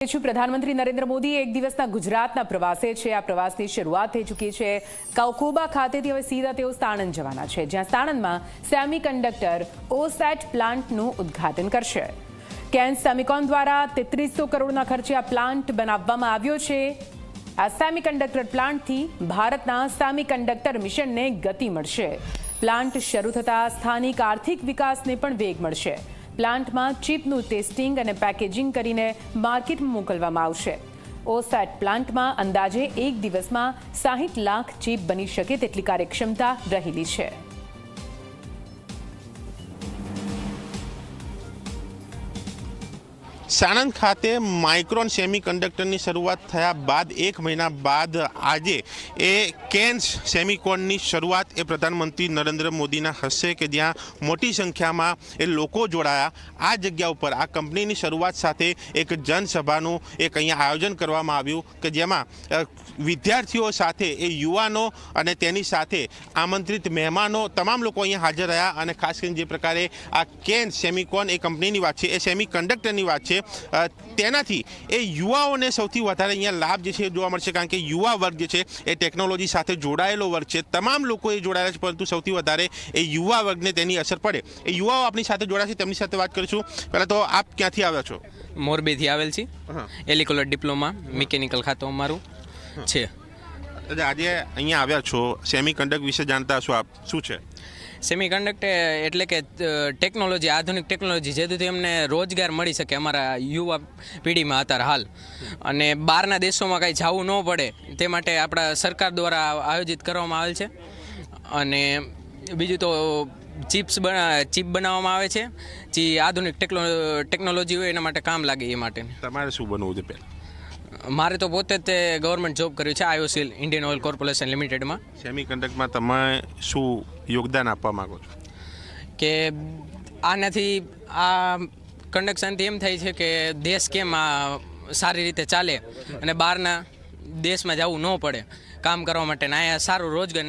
પ્રધાનમંત્રી નરેન્દ્ર મોદી એક દિવસના ગુજરાતના પ્રવાસે છે। આ પ્રવાસની શરૂઆત થઈ ચૂકી છે। કૌકુબા ખાતેથી હવે સીધા તેઓ સાણંદ જવાના છે, જ્યાં સાણંદમાં સેમિકન્ડક્ટર ઓસેટ પ્લાન્ટનું ઉદ્ઘાટન કરશે। કેન સેમિકોન દ્વારા 3300 કરોડના ખર્ચે આ પ્લાન્ટ બનાવવામાં આવ્યો છે। આ સેમિકન્ડક્ટર પ્લાન્ટથી ભારતના સેમિકન્ડક્ટર મિશનને ગતિ મળશે। પ્લાન્ટ શરૂ થતાં સ્થાનિક આર્થિક વિકાસને પણ વેગ મળશે। પ્લાન્ટમાં ચીપનું ટેસ્ટિંગ અને પેકેજિંગ કરીને માર્કેટમાં મોકલવામાં આવશે। ઓસેટ પ્લાન્ટમાં અંદાજે એક દિવસમાં 60 લાખ ચીપ બની શકે તેટલી કાર્યક્ષમતા રહેલી છે। સાણંદ ખાતે માઇક્રોન સેમિકન્ડક્ટરની શરૂઆત થયા બાદ એક મહિના બાદ આજે એ કેન સેમિકોનની શરૂઆત એ પ્રધાનમંત્રી નરેન્દ્ર મોદીના હસ્તે કે જ્યાં મોટી સંખ્યામાં એ લોકો જોડાયા। આ જગ્યા ઉપર આ કંપનીની શરૂઆત સાથે એક જનસભાનું એક અહીંયા આયોજન કરવામાં આવ્યું કે જેમાં વિદ્યાર્થીઓ સાથે એ યુવાનો અને તેની સાથે આમંત્રિત મહેમાનો તમામ લોકો અહીંયા હાજર રહ્યા અને ખાસ કરીને જે પ્રકારે આ કેન સેમિકોન એ કંપનીની વાત છે, એ સેમિકન્ડક્ટરની વાત છે, તેનાથી એ યુવાઓને સૌથી વધારે અહીંયા લાભ જે છે જોવા મળશે, કારણ કે યુવા વર્ગ જે છે એ ટેકનોલોજી સાથે જોડાયેલો વર્ગ છે। તમામ લોકો એ જોડાયેલા છે, પરંતુ સૌથી વધારે એ યુવા વર્ગને તેની અસર પડે। એ યુવાઓ આપણી સાથે જોડાશે, તેમની સાથે વાત કરીશું। પહેલાં તો આપ ક્યાંથી આવ્યા છો? મોરબીથી આવેલ છે। એલિકોલર ડિપ્લોમા મિકેનિકલ ખાતું અમારું છે। આજે અહીંયા આવ્યા છો, સેમિકન્ડક્ટર વિશે જાણતા હશો આપ, શું છે સેમિકન્ડક્ટર? એટલે કે ટેકનોલોજી, આધુનિક ટેકનોલોજી જેથી અમને રોજગાર મળી શકે અમારા યુવા પેઢીમાં અત્યારે હાલ, અને બહારના દેશોમાં કાંઈ જવું ન પડે તે માટે આપણા સરકાર દ્વારા આયોજિત કરવામાં આવેલ છે। અને બીજું તો ચીપ બનાવવામાં આવે છે, જે આધુનિક ટેકનોલોજી હોય એના માટે કામ લાગે એ માટે। તમારે શું બનવું છે? પહેલાં મારે તો પોતે જ ગવર્મેન્ટ જોબ કર્યું છે આઈઓસીએલ ઇન્ડિયન ઓઇલ કોર્પોરેશન લિમિટેડમાં। સેમિકન્ડક્ટરમાં તમે શું યોગદાન આપવા માંગો છો? કે આનાથી આ કન્ડક્શનથી એમ થાય છે કે દેશ કેમ આ સારી રીતે ચાલે અને બહારના દેશમાં જવું ન પડે કામ કરવા માટે, ને અહીંયા સારું રોજગાર